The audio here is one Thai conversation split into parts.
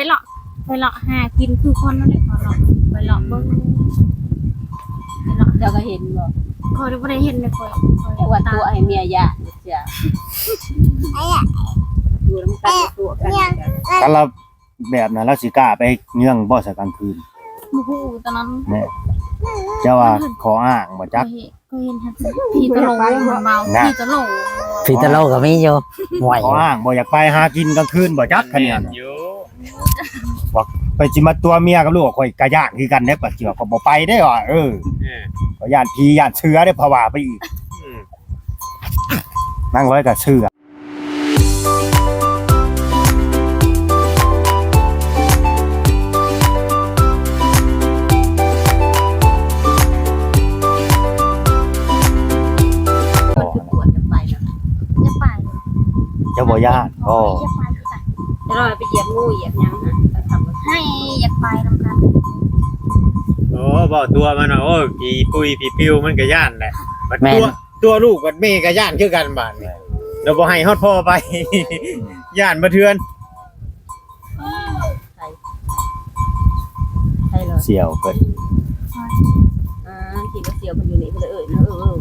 เลาะหากินคือคนนั่นแหละพอเลาะไปเลาะเบิ่งไปเลาะ เจ้าก็เห็นบ่ คอยบ่ได้เห็นเลยคอย แต่ว่าตัวให้เมียยะเสียอยู่นำกันตัวกัน กันเราแบบนั้นเราสิกล้าไปเงื่องบ่สักกลางคืน บ่ฮู้ตอนนั้น แม่เจ้าว่าขออ้างบ่จัก ก็เห็นพี่ตะโลเมาพี่ตะโล ฟิตาโลก็มีอยู่ห่วย ขออ้างบ่อยากไปหากินกลางคืนบ่จักคะเนี่ยน่ะ อยู่ ไปสิมาตัวเมียกับลูกข่อยก็ย่านคือกันเด้ปัจเจือก็บ่ไปได้ว่ะก็ย่านผีย่านเชื้อได้ภาวะไปอีกนั่งร้อยก็เชื่อมันคือปวดจะไปเนาะ จะไป เจ้าบ่ย่านก็ จะไปคือกัน เดี๋ยวเราไปเหยียบงูเหยียบหยังฮะไปทำ ให้อยากไปนำกัน โอ้บ่ตัวมันโอ้ผีปุยผีปิวมันก็ย่านแหละบัด แม่น ตัวลูกบัดแม่ก็ย่านคือกันบาดนี่เราบ่ให้ฮอดพ่อไป ย่านบ่เทือน ใช่เลย เสี่ยวเพิ่น คิดว่าเสียวมันอยู่นี่เพิ่นเลย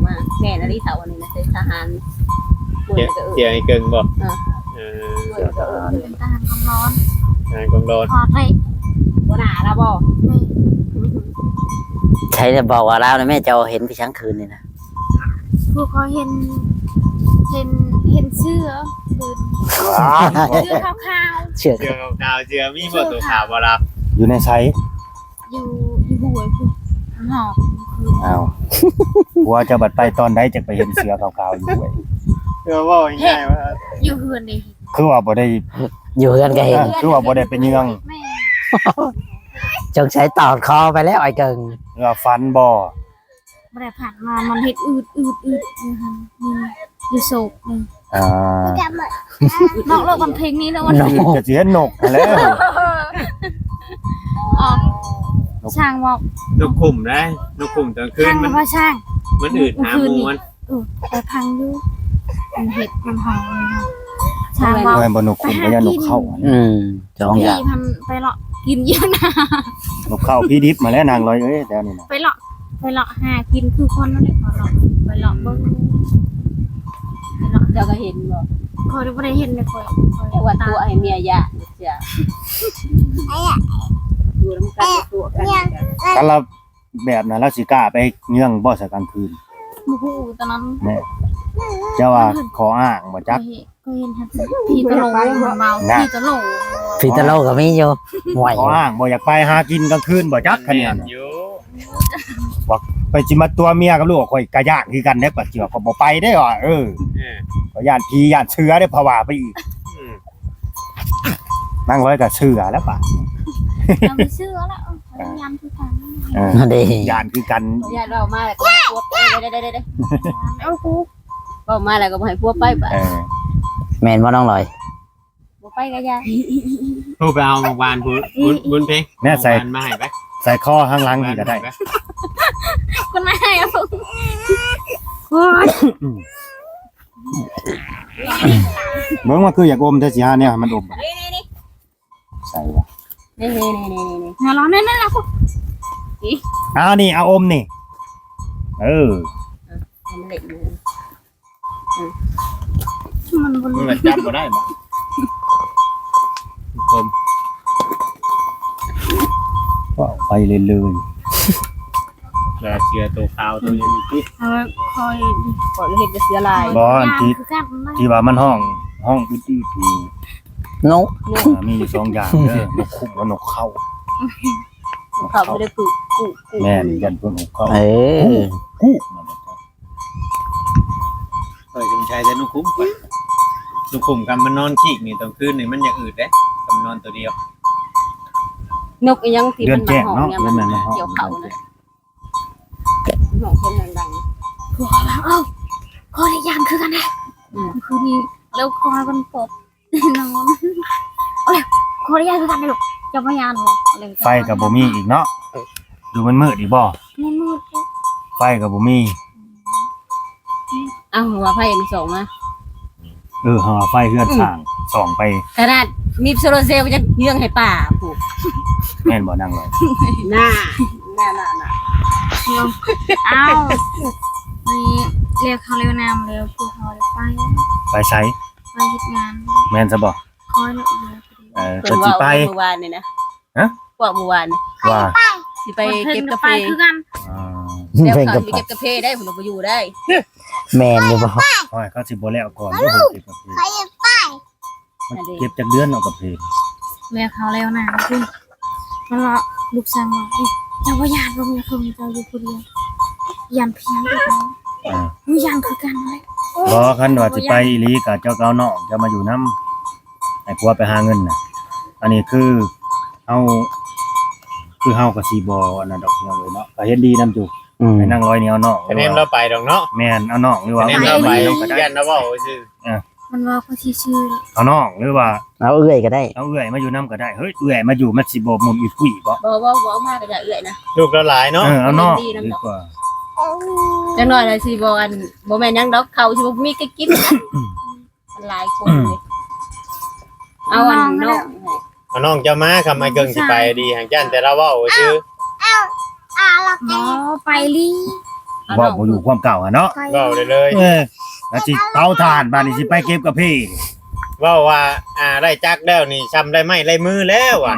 มาแม่นาฬิเฒ่าอันนี้นะเป็นทหารป่วยก็ เสียให้เกิงบ่ ป่วยก็ เป็นทหารกองร้อน งานกองโดน พอได้ บ่น่าละบ่ ใครจะบอกว่าเราเนี่ยแม่เจ้าเห็นพี่ช้างคืนนี่นะ ผู้เขาเห็นเสื้อเสื้อขาว เชื่อ เสือขาวๆเสือมีบ่ตัวขาวบ่ล่ะ อยู่ในไซ ๆอยู่หัวผู้หอบคือ อ้าวผัวจะบัดไปตอนใดจะไปเห็นเสือขาวๆอยู่เว้ย เออว่าง่ายๆว่า อยู่เฮือนนี่ คือว่าบ่ได้ อยู่กันก็เห็น คือว่าบ่ได้ไปเยือง แม่ จงใช้ตอดคอไปแล้วไอ้เกิง เรือฟันบ่ บ่ได้ผ่านมามันเฮ็ดอืดนะคะนี่อยู่โศกนี่ อ่าน อกโลกกันเพลงนี้แล้ววัน โน จะสิเห็นนกนั่นแหล้ว ออกช่างบอก นกขุ่มนะนกขุ่มตอนคืน ช่าง มัน ว่าช่าง มันอืดหาหมูมัน ไปพังอยู่มันเห็ดมันหอมช่างบอก แม่นบ่นกขุนก็ย่านกเข้า สองอย่าง พี่พันไปเลาะกินเยอะนะ นกเข้าพี่ดิบมาแล้วนางร้อยเอ้ยแล้วนี่นะ ไปเลาะหากินคือคนนั่นแหละพอเลาะไปเลาะเบิ่งไปเลาะ เจ้าก็เห็นบ่ คอยบ่ได้เห็นเลยคอย แต่ว่าตัวให้เมียยะเสียอยู่นำกันตัวกัน กันเราแบบนั้นเราสิกล้าไปเงื่องบ่สักกลางคืน บ่ฮู้ตอนนั้น แม่เจ้าว่าขออ้างบ่จัก ก็เห็นพี่ตะโลเมาพี่ตะโล ฟิตาโลก็มีอยู่ห่วย ขออ้างบ่อยากไปหากินกลางคืนบ่จักคะเนี่ยน่ะ อยู่ ไปสิมาตัวเมียกับลูกข่อยก็ย่านคือกันเด้ปัจเจือก็บ่ไปได้ว่ะก็ย่านผีย่านเชื้อได้ภาวะไปอีกนั่งร้อยก็เชื่อแล้วป่ะ เราไม่เชื่อแล้วยันคือกัน นั่นเอง ย่านคือกัน ญาติเรามาแล้วก็ให้พวกได้ๆ เอากู ๆก็มาแล้วก็บ่ให้พวกไปบ่ แมนว่าน้องลอย บ่ไปก็ยา โทรไปเอามาวานบุญเพลง แน่ใส่ วานมาให้ไป ใส่ข้อข้างหลังนี่ก็ได้ คนไม่ให้เอา เบิ่งว่าคืออยากอมแต่สิหาเนี่ยมันอมบ่ใส่ว่ะ นี่ อย่าร้อนนั่นนะคุณ เอานี่เอาอมนี่มันเล็กอยู่ มันบน มันจับบ่ได้บ่ผม ก็ไปเรื่อย แล้วเสือตัวขาวตัวนี้ที่ เอาคอย ก่อนเฮ็ดจะเสียลาย ๆบ่อันที่ คือกันนะ ที่ว่ามันห้องอึดๆนี่ นก มีอยู่สองอย่างเด้อนกคุ้มกับนกเข้า เขาไม่ได้กู แม่นยันเพิ่นนกเข้า กู้ นั่นแหละครับ เคยจะใช้แต่นกคุ้มไปนกคุ้มกับมันนอนขี้นี่ตอนคืนนี่มันอยากอืดเด้กับนอนตัวเดียวน กอีหยังที่ เดือ มัน น แจ้ง หอม เนาะ เนี่ย เดื มั อน น แม่นเนาะ เกี่ยวเขานะหอมคนดัง หัวแล้วเอ้าคอยยันคือกันนะคือนี่แล้วคอยมันปบนอนโอ้ยคอยยันคือกันนะลูกจะพยานหัว ไฟกับบ่มีอีกเนาะดูมันมืดอีกบ่ มันมืด ไฟกับบ่มี ๆอ้าวหัวไผ่มีสองมา หาไฟเฮือนสร้างส่องไป ขนาด มีโซโลเซลล์จะเยื่องให้ป่าผูก แม่นบ่นั่งเลย หน้า อ้าวนี่เรียกเขาเร็วนามเร็วพูดเขาเลยไป ไปไส ไปเฮ็ดงาน แม่นซะบ่ คอยเนาะเดี๋ยว เพิ่ เพิ่ น นสิ ว่า ไป เมื่อวานนี่นะ ฮะ ว่าเมื่อวานนี่ ว่า สิไปเก็บกาแฟ ไปคือกัน อ่า แล้ว เพิ่น เขา ก็ สิเก็บกาแฟได้ผมก็อยู่ได้ แม่นอยู่บ่ โอ้ยเขาสิบ่แล้วก่อนเด้อเพิ่นเก็บกับเพมันเก็บจากเดือนเอากับเพ เรียกเขาเร็วนามคือมันว่าลูกสาวบอกเจ้าว่ายานบ่มีคนเจ้าอยู่คนเดียวยานเพียงเดียว อ่า มียานคือกันเลย บ่คันว่าสิไปอีหลีก็เจ้าเก่าน้องจะมาอยู่นํให้ผัวไปหาเงินน่ะอันนี้คือเฮาก็สิบ่อันนั้นดอกเดียวเลยเนาะก็เฮ็ดดีนํอยู่ ให้นั่งร้อยเหนียวน้อง คะแนนเราไปดอกเนาะ แม่นเอาน้องหรือว่า คะแนน เอา เราไป น้องก็ได้ ยันเราเว้าซื่อ มันว่าเขาชื่อ เอาน้องหรือว่า เอาเอื้อยก็ได้ เอาเอื้อยมาอยู่นํก็ได้เฮ้ยเอื้อยมาอยู่มันสิบ่มุมอีปุ้ยบ่ บ่เอามาก็จะเอื้อยนะ ลูกเราหลายเนาะ เอาน้อง ดีนำ ดี ดอก กว่า จังหน่อยน่ะสิบ่อันบ่แม่นหยังดอกเขาสิบ่มีก็กินนะมันหลายคนเลยเอาอันน้อง เอาน้องเจ้ามาคำไอ้เกิงสิไปดีห่างจันแต่เราเว้าซื่อ ๆหมอไปลี ว่าบ่อยู่ความเก่าอะเนาะ ไป เว้าได้เลย แล้วสิเตาถ่านบ้านนี่สิไปเก็บกับพี่ เว้าว่าได้จักแล้วนี่ซ้ำได้ไม้ได้มือแล้วว่ะ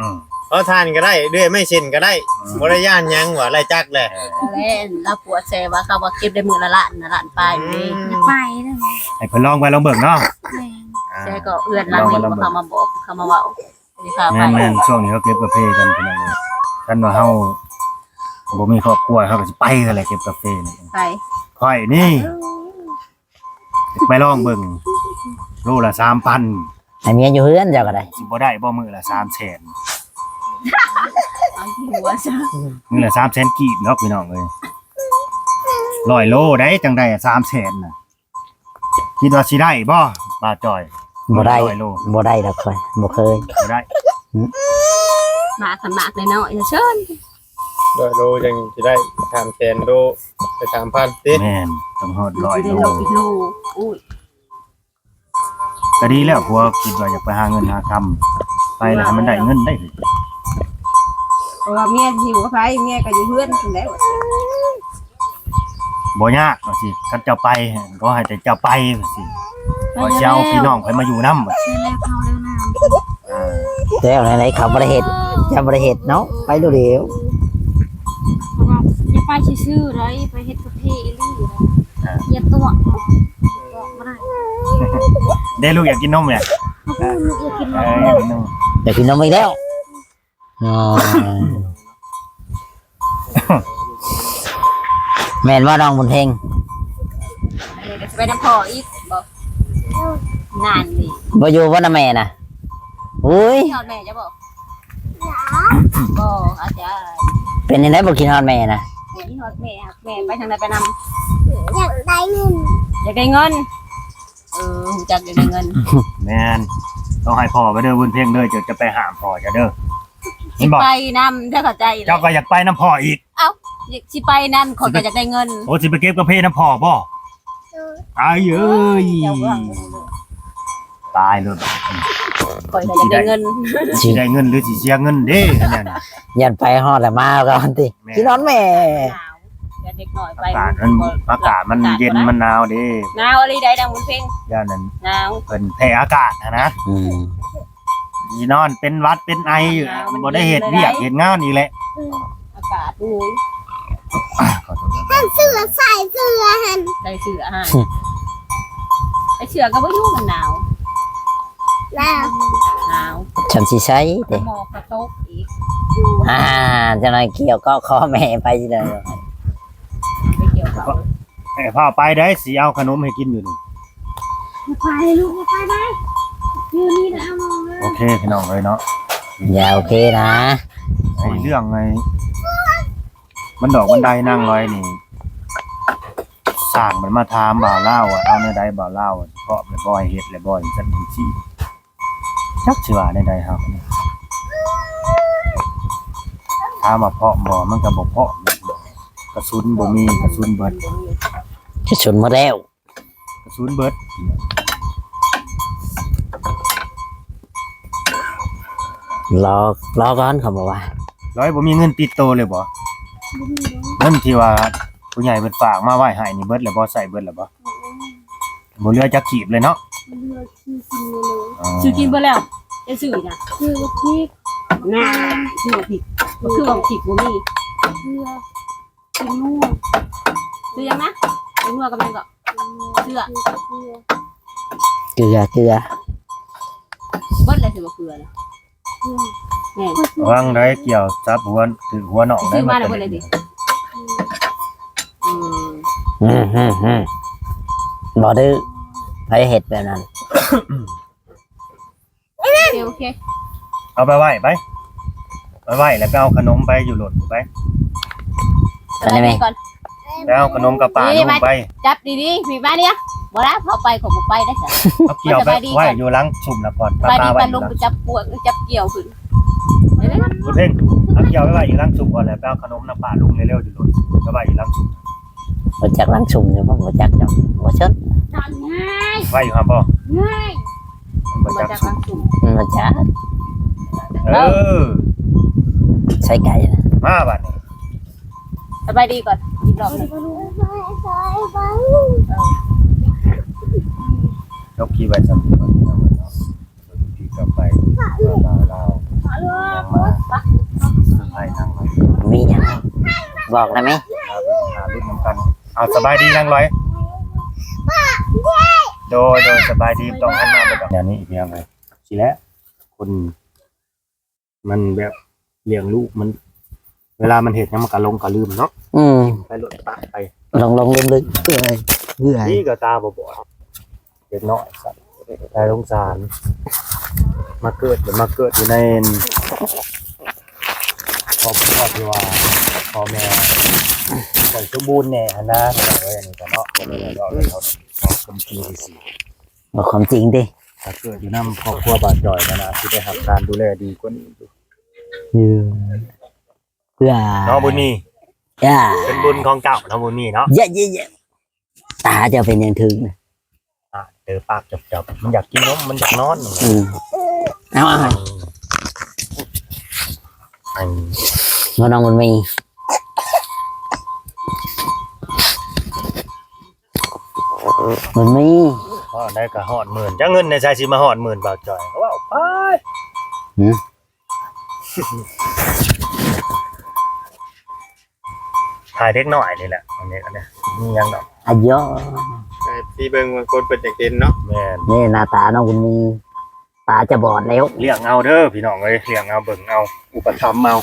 เอาทานก็ได้เรื่อยไม่เช่นก็ได้บ่ได้ย่านหยังว่ะได้จักแหละ แล้วเราปวดแซว่าเขาว่าเก็บได้มื้อละล้านนะล้านปลายนี่ จะไปเด้อ ให้เพิ่นลองไปลองเบิ่งเนาะ แม่ แซก็เอื้อนหลังนี่บ่เขามาบอกเขามาเว้าสิพาไป แม่นๆช่วงนี้เขาเก็บกาแฟกันเป็นจังได๋คันว่าเฮาบ่มีครอบครัวเฮาก็สิไปกันแหละเก็บกาแฟนี่ ไป ค่อยนี่ไปลองเบิ่งโลละ 3,000 ให้เมียอยู่เฮือนเจ้าก็ได้ สิบ่ได้บ่มื้อละ300,000 เอาที่หัวซะ มื้อละ300,000กีบเนาะพี่น้องเอ้ย100โลได้จังได้300,000น่ะคิดว่าสิได้บ่ป้าจ้อย บ่ได้ 100โล บ่ได้ดอกค่อยบ่เคย บ่ได้ มาขันหมากเลยเนาะอย่าเชิญ โดยโลจังสิได้300,000โลไป3,000ติ แม่นต้องฮอด100 ได้ โล โลอีกโลอุ้ย ก็ดีแล้วผัวคิดว่าอยากไปหาเงินหาคำไปแล้วให้มันได้เงินได้เลย เพราะว่าเมียอยู่กับไผเมียก็อยู่เฮือนจังได๋วะ บ่ยากว่าสิคันเจ้าไปก็ให้แต่เจ้าไปว่าสิขอสิเอาพี่น้องไปมาอยู่นำว่าสิ เรียกเขาเร็วนาม แล้วไหนๆเขาบ่ได้เฮ็ดจะบ่ได้เฮ็ดเนาะไปดูเดี๋ยว เขาบอกอย่าไปชื่อๆเลยไปเฮ็ดกาแฟอีหลีเลยอย่าตัวบ่ได้ ได้ลูกอยากกินนมเนี่ย เขาพูดลูกอย่ากินน อยากกินนม เดี๋ยวกินนมอีกแล้วอ๋อแม่นว่าน้องบุญเพ็ง อันนี้ก็สิไปนำพ่ออีกบ่นานนี่ บ่อยู่บ่นะแม่น่ะอุ้ย พี่ฮอดแม่จะบ่บ่อาจารย์ เป็นจังได๋บ่กินฮอดแม่น่ะ พี่ฮอดแม่ฮักแม่ไปทางใดไปนำอยากได้เงินฮู้จักอยากได้เงิน แม่นต้องให้พ่อไปเด้อบุญเพ่งเด้อจะไปหามพ่อจะเด้อเห็นบ่ ไปนำถ้าเข้าใจเลย เจ้าก็อยากไปน้ำพ่ออีก สิไปนำขอยก็อยากได้เงิน โอ้สิไปเก็บกาแฟน้ำพ่อบ่ตายเอ้ย เจ้าเรื่อง ตายเลย ขอยก็อยากได้เงิน สิได้เงินหรือสิเสียเงินเด้อันนั้นน่ะ ยันไปฮอดแล้วมาก่อนติ แม่ กินฮอดแม่ หนาวอย่าเด็กหน่อยไป อากาศมันเย็นมันหนาวเด้ หนาวอะไรได้ดังบุญเพ่ง ย่านนั้น หนาว เพิ่นแพ้อากาศนะ อืม อีนอนเป็นหวัดเป็นไออยู่บ่ได้เฮ็ดเวียกเฮ็ดงานอีแหละ อากาศดู ขอโทษครับ ใส่เสื้อฮะใส่เสื้อก็บ่อยู่มันหนาวหนาว ฉันสิใช้เด้ หมอกกระตกอีก จังได๋เกี่ยวก็ขอแม่ไปสิเลย ไปเกี่ยวเขา ให้พาไปได้สิเอาขนมให้กินอยู่นี่ อย่าไปลูกอย่าไปไหมอยู่นี่นะเอาน้องเลย โอเคพี่น้องเอ้ยเนาะ อย่าโอเคนะ ไอ้เรื่องไงมันดอกบันไดนั่งร้อยนี่สร้างมันมาถามบ่าวเล่าอ่ะเอาในใดบ่าวเล่าอ่ะเพราะเลยบ่อยเฮ็ดเลยบ่อยจังซี่จักสิว่าในใดครับถามว่าเพาะบ่มันก็บ่เพาะกระสุนบ่มีกระสุนเบิด จะชนหมดแล้ว กระสุนเบิด รอก่อนเขาบอกว่า ร้อยบ่มีเงินติดโตวเลยบ่เงินที่ว่าผู้ใหญ่เพิ่นฝากมาไว้ให้นี่เบิดแล้วบ่ใส่เบิดแล้วบ่บ่เหลือจักขีบเลยเนาะ เลือกชื่อกินเลย ซื้อกินบ่แล้วจะซื้อนะ ชื่อพริก น่าซื้อบ่ผิดคือบ่ผิดบ่มี เลือกกินนัว ซื้อยังนะเป็นนัวกับมันก็เสื้อ เกลือ เกลือ เบิดเลยสิบ่เกลือนะแม่ ระวังได้เกี่ยวจับหัวถือหัวน้องได้ ซื้อมาแล้วเบิดเลยดิอืม บ่ดื้อไปเห็ดแบบนั้น โอเค เอาไปไว้ไปแล้วก็เอาขนมไปอยู่รถไป สบายดีก่อน แล้วเอาขนมกับป้าลุงไป จับดีๆพี่บ้านเนี่ยบ่ได้พอไปของบ่ไปได้จ้ะ เอาเกี่ยวไปไว้อยู่หลังสุ่มน่ะก่อน ไปดี ไว้ ปลาลงไปจับปวดจับเกี่ยวขึ้นเห็นไหม บ่เพ่งเอาเกี่ยวไว้อยู่หลังสุ่มก่อนแล้วไปเอาขนมน้ำป้าลุงเร็วๆอยู่รถก็ไว้อยู่หลังสุ่ม บ่จักลังชุมอยู่บ่จักจังบ่ชด ทำง่าย ไว้อยู่ครับพ่อ ง่าย บ่ มา จัก จาก สุ่ บาม งสุ่ม บ่จัก เออ ใช้ไก่นะ มาบัดนี้ สบายดีก่อนอีกรอบหนึง ยกขี้ไว้จำก่อนที่กลับไปลาวให้นั่งไว้ มีหยังบอกได้ไหม หารุ่นน้ำกันเอาสบายดีนั่งร้อยโดยสบายดีต้องหันหน้าไปกับอย่างนี้อีกอย่างไรสิแล้วคนมันแบบเลี้ยงลูกมัน เวลามันเห็นยังมันกะลงกะลืมเนาะ ไปหลุดปากไป ลงลึกๆเพื่อ นี่ก็ตาบอดเด็กน้อยสัตว์ตายสงสารมาเกิดอยู่ในครอบครัวที่ว่าพ่อแม่คนสมบูรณ์แน่นะเอ้ยอันนี้ก็เนาะบ่ได้เราคำพีสิ บอกความจริงดิ ถ้าเกิดอยู่นำครอบครัวบาดจ่อยนะที่ได้รับการดูแลดีกว่านี้ เพื่อ น้องบุญมี ย่า เป็นบุญของเก่าน้องบุญมีเนาะ เยอะๆตาจะเป็นยังถึง เจอปากจับมันอยากกินนมมันอยากนอน เอาน้องมันมีพอได้ก็หอดหมื่นจะเงินในชายสิมาหอดหมื่นบาทจ่อยเขาว่าไปถ่ายเล็กหน่อยนี่แหละอันนี้มียังดอก อายุ ที่เบิ่งบางคนเป็นจังเด่นเนาะ แม่น นี่หน้าตาน้องมันมีตาจะบอดแล้ว เลี้ยงเอาเด้อพี่น้องเอ้ยเลี้ยงเอาเบิ่งเอาอุปถัมภ์เอา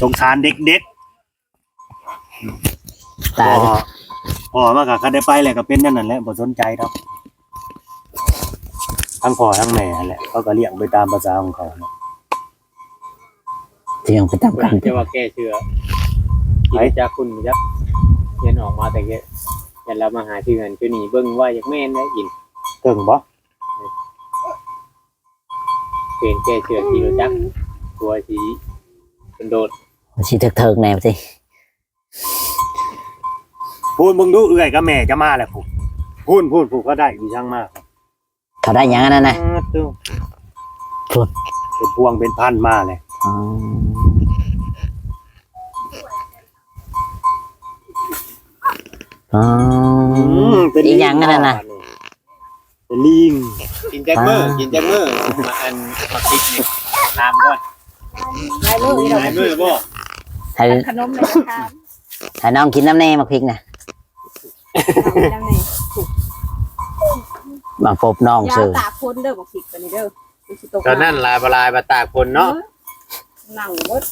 สงสารเด็ก ตา พ่อมาก็คันได้ไปแหละก็เป็นนั่นแหละบ่สนใจดอกทั้งพ่อทั้งแม่แหละเขาก็เลี้ยงไปตามภาษาของเขาเนาะ เที่ยงไปตามกัน จะว่าแก้เชื่อกินจากคุณยับเย็นออกมาแต่แกแต่เรามาหาที่เงินคือนี่เบิ่งว่าอยากแม่นได้กิน เก่งบ่ เป็นแก้เชื่อที่รู้จักตัวสีเป็นโดด ชีเถิกแนวสิ พูดมึงดูเอื้อยกับแม่จะมาแล้วพูดก็ได้ดีช่างมาก เขาได้ยังนั้นนะ พูด เป็นพวงเป็นพันมาเลย อีกอย่างนั้นนะ เป็นลิง กินแจ็คเมอร์มาอันมาคิดนี่ตามก่อน ได้ลูกอีก หายมือบ่ ให้ ขนมเลยนะคะ ให้น้องกินน้ำแน่มาพริกนะบางพบน้อง ยา ซื้อ ตากคนเด้อบอกผิดกันนี่เด้อ ตอนนั้นลายมาตากคนเนาะ นั่งรถ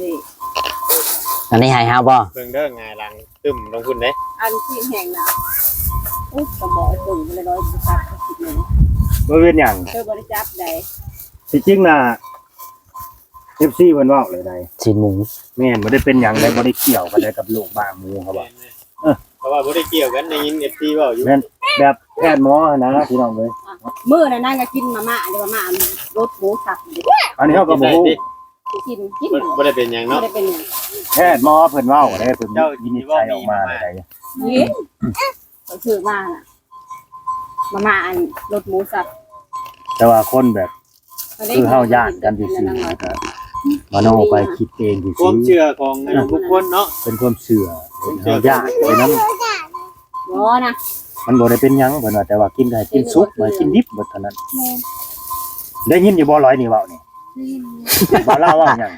นี่ อันนี้ให้เฮาบ่ เบิ่งเด้อไงหลังตึมลงคุณเด้ อันที่แห่งน่ะอุ๊ยสมองตึงเลยร้อยบริษัทผิดเลย บ่เป็นหยัง เธอบริจาคใด ที่จริงน่ะ FC เพิ่นเว้าเลยได้ ชิ้นหมู แม่นบ่ได้เป็นหยังเลยบ่ได้เกี่ยวกันเลยกับโรคบ้าหมูเขาว่า เพราะว่าบ่ได้เกี่ยวกันในยิน FC เว้าอยู่ แม่นแบบแพทย์หมอนะพี่น้องเอ้ย มื้อน่ะนั่งก็กินมาม่าเดี๋ยวมาม่ารสหมูสับ อันนี้เฮาก็บ่ฮู้ กิน บ่ได้เป็นหยัง ไม่ เนาะ ได้เป็นอย่าง แพทย์หมอเพิ่นเว้าได้เพิ่นวินิจฉัยออกมาได้ นี้เขาชื่อว่าน่ะมาม่าอันรสหมูสับ แต่ว่าคนแบบคือเฮาญาติกันซื่อๆนะครับมโนไปคิดเองซื่ ความ อ เชื่อของทุกคนเนาะ ๆเป็นความเชื่อเฮาญาติไปนำ บ่นะ มันบ่ได้เป็นหยังเพิ่นว่าแต่ว่ากินได้กินสุกบ่กินดิบบ่เท่านั้น แม่ ได้ยินอยู่บ่ร้อยนี่เว้านี่ บ่เล่าว่าหยัง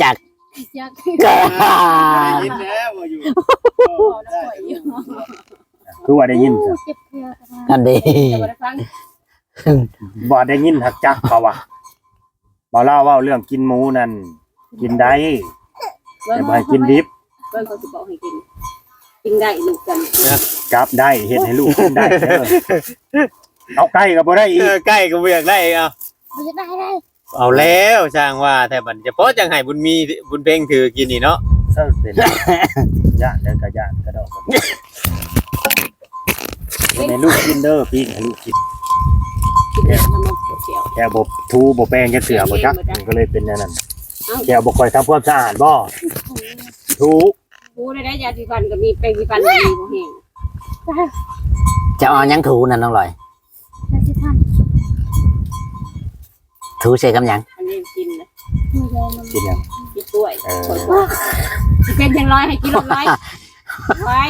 จัก อยาก ก็ ได้ยินแล้วว่าอยู่ คือว่าได้ยินจ้ะ เจ็บเพื่อกัน อันดี จะบ่ได้ฟัง บ่ได้ยินหักจักเขาว่าบ่เล่าเว้าเรื่องกินหมูนั่นกินได้แต่บ่ให้กินดิบ เบิ่งเขาสิบอกให้กินกินได้ลูกกัน จับได้เฮ็ดให้ลูกกินได้เด้อเอาไก่ก็บ่ได้อีก ใกล้ก็บ่อยากได้เอา ไม่ได้เลย เอาแล้วช่างว่าแต่บัดจะเพาะจังให้บุญมีบุญเพ่งถือกินนี่เนาะ เซิร์เป็นญาติเด้อก็ญาติก็ดอกให้ลูกกินเด้อพี่ให้ลูกกิน กินแล้วมันบ่เขียว แค่บ่ทูบ่แปรงจะเสือบ่จักมันก็เลยเป็นแนวนั้นแค่บ่ค่อยทำความสะอาดบ่ทู กูได้ยาสีฟันก็มีแปรงสีฟันก็มีบ่แห้ง จะเอาหยังถูนั่นน้องลอย แล้วจะท ถูใส่กับหยัง อันนี้กินนะ ำมือเลยมัน กินหยัง กินด้วยสิเป็นจังร้อยให้กินลงร้อยไว้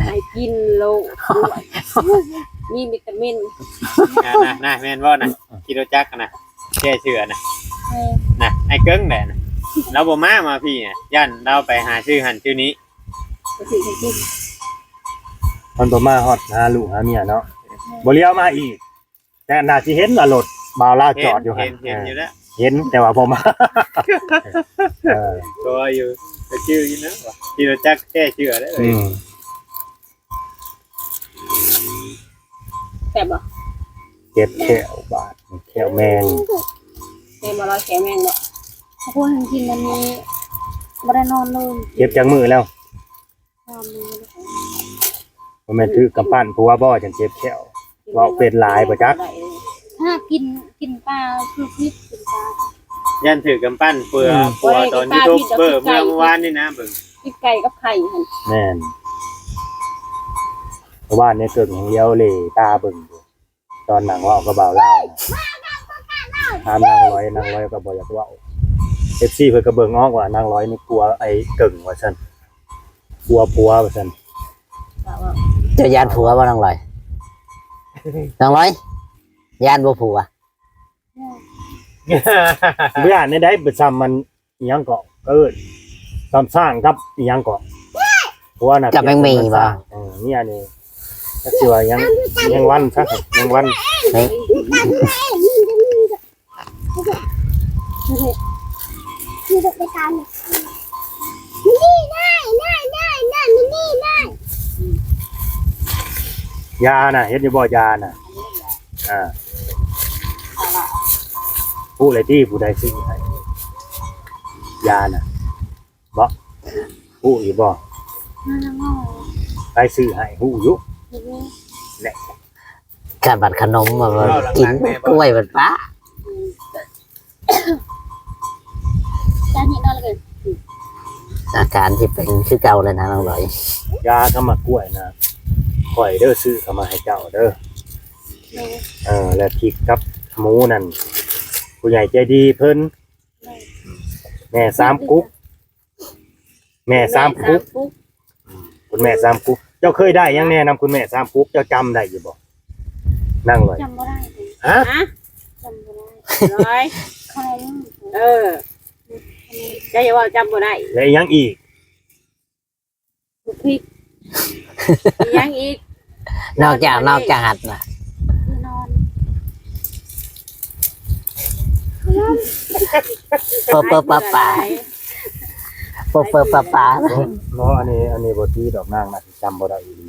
ให้กินโลด้วยมีวิตามิน นะแม่นบ่น่ะกิโลจักน่ะแช่เชื่อน่ะ เออ น่ะไอ้เกิ้งแหละน่ะเราบ่มาพี่น่ะย่านเราไปหาชื่อหันชื่อนี้ ก็สิให้กิน มันบ่มาฮอดหาลูกหาเมียเนาะบ่เลี้ยวมาอีก แต่น่าสิเห็นว่ารถบ่าวลาวจอดอยู่หั่น เห็นอยู่แล้ว เห็นแต่ว่าบ่มาเออ ตัวอยู่ไปชื่ออยู่นะว่ากิโลจักแช่เชื่อได้เล อื ย ม แต่บ่ เก็บแขวบาดแขวแมง เป็นบ่ร้อยแข็งแม่งเนาะ พวกหันกินมันนี้ไม่ได้นอนเลย เก็บจังมือแล้ว นอนเลย บ่แม่นถือกำปั้นผัวบ่จังเก็บแขว ว่าเป็นหลายบ่จ๊ะ ถ้ากินปลาคือพิษกินปลา ย่านถือกำปั้นเปื่อปัวตอนยูทูบเบอร์เมื่อวานนี่นะเบิ่ง กินไก่กับไข่หั่น แม่นเพราะว่าเนี่ยเกิดของเลี้ยวเลยตาเบิ่งอยู่ตอนหนังเว่าก็บ่าวเล่าถามนางร้อยก็บ่อยากเว้า FC เพิ่นก็เบิ่งออกว่านางร้อยนี่กลัวไอ้เกิ่งว่าซั่นกลัวผัวว่าซั่น ว่า เจ้ายานผัวบ่น้องลอยน้องลอยยานบ่ผัว เบื่อในได้ประจำมันอิหยังเกาะเอิ้นตามสร้างกับอิหยังเกาะผัวน่ะ กับแมงมีบ่ เนี่ยนี่ก็สิว่ายังวันซะยังวัน นี่ คือไปทำนี่ได้นี่ได้ ยาน่ะเฮ็ดอยู่บ่ยาน่ะผู้ใดที่ผู้ใดซื้อให้ยาน่ะบ่ผู้อยู่บ่ น่าง่อ ไปซื้อให้ผู้อยู่ นี่ กาบัดขนมมาบ่กินกล้วยบัดป้า จานนี้นอนเลย อาการที่เป็นคือเก่าเลยนะน้องลอย ยาเข้ามากล้วยนะข่อยเด้อซื้อเข้ามาให้เจ้าเด้อแล้วพริกกับหมูนั่นผู้ใหญ่ใจดีเพิ่นแม่3กุ๊กแม่3กุ๊กคุณแม่3กุ๊กเจ้าเคยได้ยังแน่นำคุณแม่3กุ๊กเจ้าจำได้อยู่บ่นั่งเลย จำไม่ได้ ฮะ ฮะ จำไม่ได้ ร้อย ใคร เออจะอย่าว่าจำบ่ได้ แล้วอีกยังอีก พริกยังอีก นอกจากหัดน่ะ คือนอน เปิบป้าป้าเปิบป้าป้า เนาะอันนี้บ่ตีดอกนางน่ะจำบ่ได้อีหลี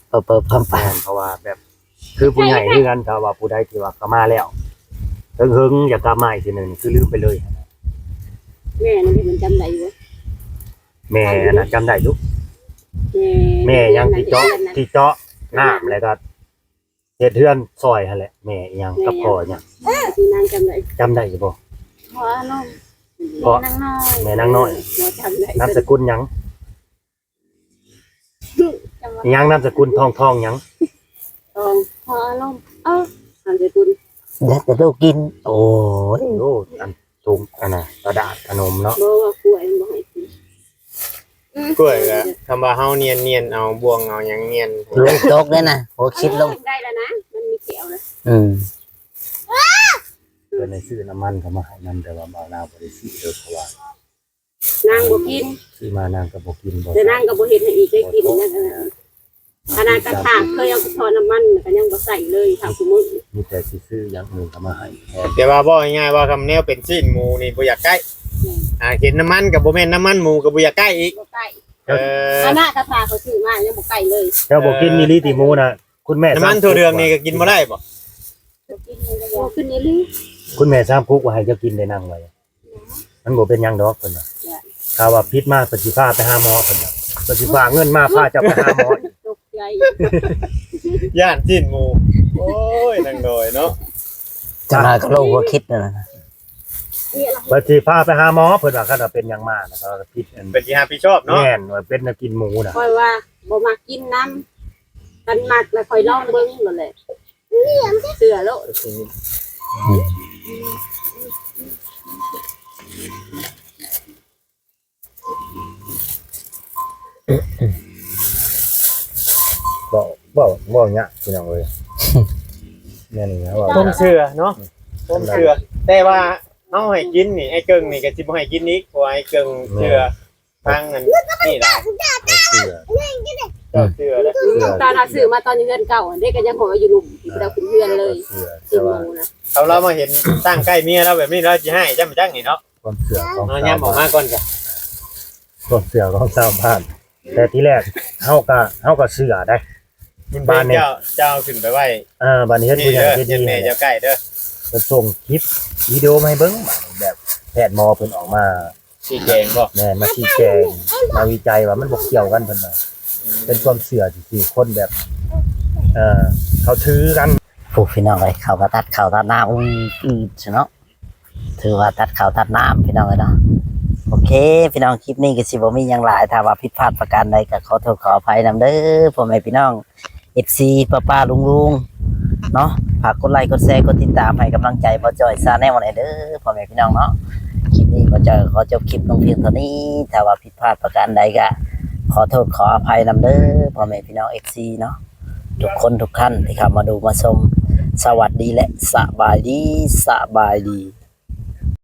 เปิบป้าป้า เพราะว่าแบบคือผู้ใหญ่คือกันถ้าว่าผู้ใดที่ว่าก็มาแล้วเฮิงๆอยากกลับมาอีกทีหนึงคือลืมไปเลย แม่นั่นที่มันจำได้อยู่ แม่น่ะจำได้อยู่แม่ยังที่เจาะน้ำแล้วก็เฮ็ดเฮือนซอยหั่นแหละแม่อีหยังกับพ่ออีหยัง ที่นางจำได้ จำได้อยู่บ่ พออารมณ์นั่งนอน แม่นางน้อย บ่จำได้ นามสกุลหยัง จำว่า อีหยังนามสกุลทองหยัง ตอง พออารมณ์ ท ทำใจตุน เดี๋ยวจะลูกกิน โอ้ย โอ้อันตุงอันน่ะกระดาษขนมเนาะ บ่ว่ากล้วยมันบ่ให้กิน กล้วยก็คำว่าเฮาเนียนเอาบ่วงเอาหยังเนียน ลูกตกเลยนะโอ้คิดลง ได้แล้วนะมันมีแก้วนะ อืม เพิ่นได้ซื้อน้ำมันเข้ามาให้นำแต่ว่าบ่าวลาวบ่ได้ซื้อเด้อเพราะว่าน างบ่กิน ซื้อมานางก็บ่กินบ่ แต่นางก็บ่เห็นให้อีกได้กินนั่นขนาดกระถางเคยเอาไปทอน้ำมันก็ยังบ่ใส่เลยทางคุมือ มีแต่สิซื้ออย่างอื่นเข้ามาให้แทน แต่ว่าบ่ง่ายๆว่าคำแนวเป็นชิ้นหมูนี่บ่อยากใกล้เห็นน้ำมันก็บ่แม่นน้ำมันหมูก็บ่อยากใกล้อีก บ่ใกล้ เออ ขนาดกระถางเขาซื้อมายังบ่ใกล้เลย เจ้าบ่กินมีลิติหมูน่ะคุณแม่ น้ำมันถั่วเรืองนี่ก็กินบ่ได้บ่ กินมันก็บ่ขึ้นนี่ลือ คุณแม่ซ้ำคุกว่าให้เจ้ากินได้นั่งไว้มันบ่เป็นหยังดอกเพิ่นน่ะถ้าว่าพิษมาเพิ่นสิพาไปหาหมอเพิ่นน่ะเพิ่นสิฝากเงินมาพาเจ้าไปหาหมอ ตกใจ ย่านชิ้นหมูโอ้ยนางน้อยเนาะ จะมาก็ลูกว่าคิดนั่นนะ เพิ่นสิพาไปหาหมอเพิ่นว่าคันว่าเป็นหยังมานะก็พิษอัน เป็นที่รับผิดชอบเนาะ แม่นว่าเป็นน่ะกินหมูน่ะ ค่อยว่าบ่มากินน้ำกันมักแล้วค่อยลองเบิ่งนั่นแหละเสือแล้ว ก็บ่ยากพี่น้องเอ้ยแม่นี่นะว่า ต้มเชื่อเนาะต้มเชื่อแต่ว่าเฮาให้กินนี่ไอ้เกิงนี่ก็สิบ่ให้กินอีกเพราะว่าไอ้เกิงเชื่อทางนั้นนี่ล่ะ เชื่อ เจ้าเชื่อแล้ว ตอนเอาซื้อมาตอนเงินเก่าเด็กก็ยังหออยู่ลุมที่เราขึ้นเรือนเลย เชื่อ ซื้ แต่ อห ว่า มูนะ เขาเรามาเห็นตั้งใกล้เมียเราแบบนี้เราสิให้จังจังนี่เนาะ ความเชื่อของ เอาย่ํออกมาก่อนจ้ะ ความเชื่อของชาวบ้านแต่ที่แรกเฮาก็เชื่อได้ คุณเพิ่นเจ้าขึ้นไปไว้ บัดนี้เฮ็ด นี่ ผู้ใหญ่ เด้อ เฮ็ด เย็น ดี แม่เจ้าใกล้เด้อ เพิ่นส่งคลิปวิดีโอมาให้เบิ่งแบบแพทย์หมอเพิ่นออกมา ชี้แจงบ่ แม่นมาชี้แจงมาวิจัยว่ามันบ่เกี่ยวกันเพิ่นว่าเป็นความเชื่อที่คนแบบเขาถือกัน ผู้พี่น้องเลยเขาก็ตัดเขาตัดน้ำเนาะถือว่าตัดเขาตัดน้ำพี่น้องเลยเนาะโอเค พี่น้องคลิปนี้ก็สิบ่มีหยังหลายถ้าว่าผิดพลาดประการใดก็ขอโทษขออภัยนำเด้อพ่อแม่พี่น้อง FC ป้าๆลุงๆเนาะฝากกดไลค์กดแชร์กดติดตามให้กำลังใจบ่จอยซาแนลหน่อยเด้อพ่อแม่พี่น้องเนาะคลิปนี้บ่จอยขอจบคลิปลงเพียงเท่านี้ถ้าว่าผิดพลาดประการใดก็ขอโทษขออภัยนำเด้อพ่อแม่พี่น้อง FC เนาะทุกคนทุกท่านที่เข้ามาดูมาชมสวัสดีและสบายดี